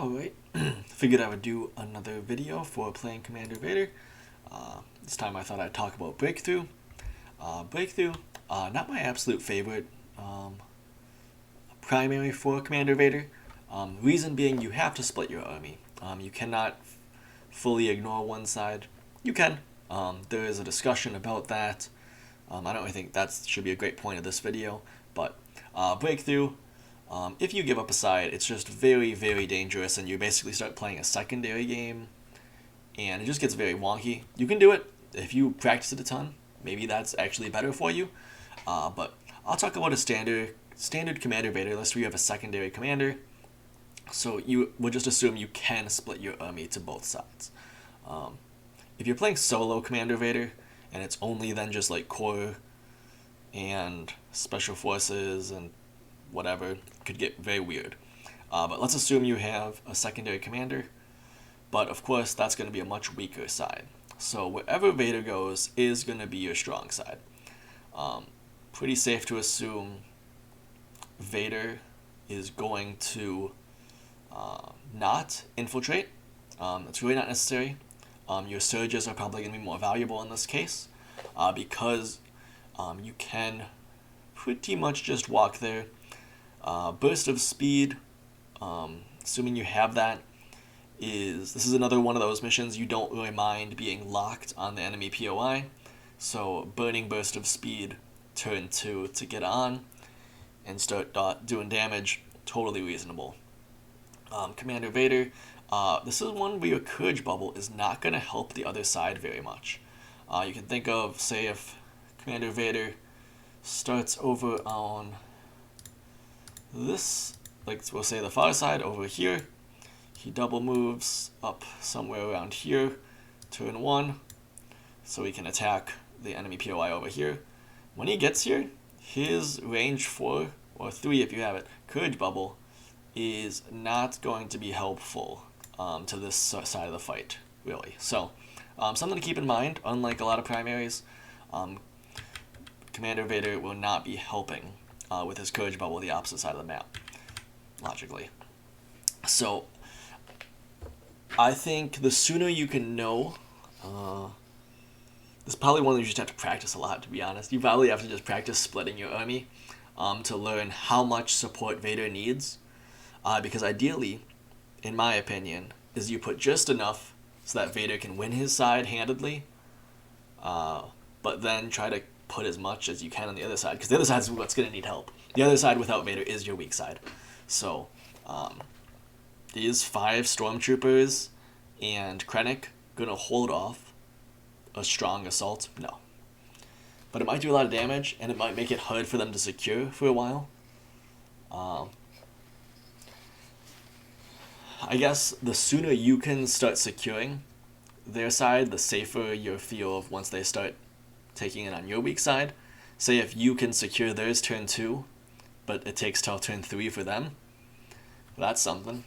Alright, figured I would do another video for playing Commander Vader. This time I thought I'd talk about Breakthrough. Breakthrough, not my absolute favorite primary for Commander Vader. Reason being, you have to split your army. You cannot fully ignore one side. You can. There is a discussion about that. I don't really think that should be a great point of this video, but Breakthrough, if you give up a side, it's just very, very dangerous, and you basically start playing a secondary game, and it just gets very wonky. You can do it if you practice it a ton. Maybe that's actually better for you. But I'll talk about a standard Commander Vader list where you have a secondary commander. So you will just assume you can split your army to both sides. If you're playing solo Commander Vader, and it's only then just like core and special forces and whatever, could get very weird. But let's assume you have a secondary commander, but of course that's going to be a much weaker side. So wherever Vader goes is going to be your strong side. Pretty safe to assume Vader is going to not infiltrate. It's really not necessary. Your surges are probably going to be more valuable in this case because you can pretty much just walk there. Burst of speed, assuming you have that, this is another one of those missions you don't really mind being locked on the enemy POI. So burning burst of speed turn 2 to get on and start doing damage, totally reasonable. Commander Vader, this is one where your Courage Bubble is not going to help the other side very much. You can think of, say, if Commander Vader starts over on this, like we'll say the far side over here, he double moves up somewhere around here, turn 1, so he can attack the enemy POI over here. When he gets here, his range 4, or 3 if you have it, Courage Bubble, is not going to be helpful to this side of the fight, really. So, something to keep in mind, unlike a lot of primaries, Commander Vader will not be helping with his Courage Bubble the opposite side of the map, logically. So, I think the sooner you can know, this is probably one that you just have to practice a lot, to be honest. You probably have to just practice splitting your army to learn how much support Vader needs. Because ideally, in my opinion, is you put just enough so that Vader can win his side handedly, but then try to put as much as you can on the other side, because the other side is what's going to need help. The other side without Vader is your weak side. So, is 5 Stormtroopers and Krennic going to hold off a strong assault? No. But it might do a lot of damage, and it might make it hard for them to secure for a while. I guess the sooner you can start securing their side, the safer you'll feel once they start taking it on your weak side. Say if you can secure theirs turn 2, but it takes till turn 3 for them, that's something.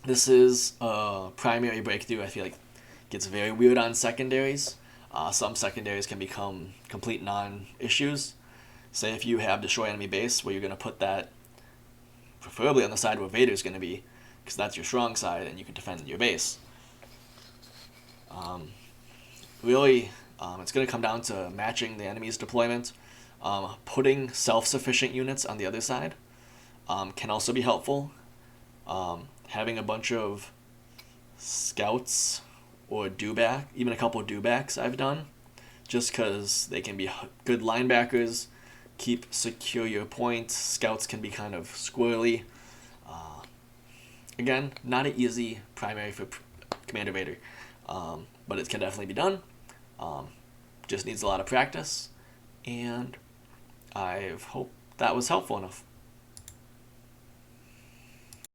This is a primary Breakthrough. I feel like gets very weird on secondaries. Some secondaries can become complete non-issues. Say if you have Destroy Enemy Base, where you're going to put that preferably on the side where Vader's going to be, because that's your strong side and you can defend your base. Really, it's going to come down to matching the enemy's deployment. Putting self-sufficient units on the other side can also be helpful. Having a bunch of scouts or dewback, even a couple of dewbacks I've done, just because they can be good linebackers, keep secure your points. Scouts can be kind of squirrely. Again, not an easy primary for Commander Vader, but it can definitely be done. Just needs a lot of practice, and I hope that was helpful enough.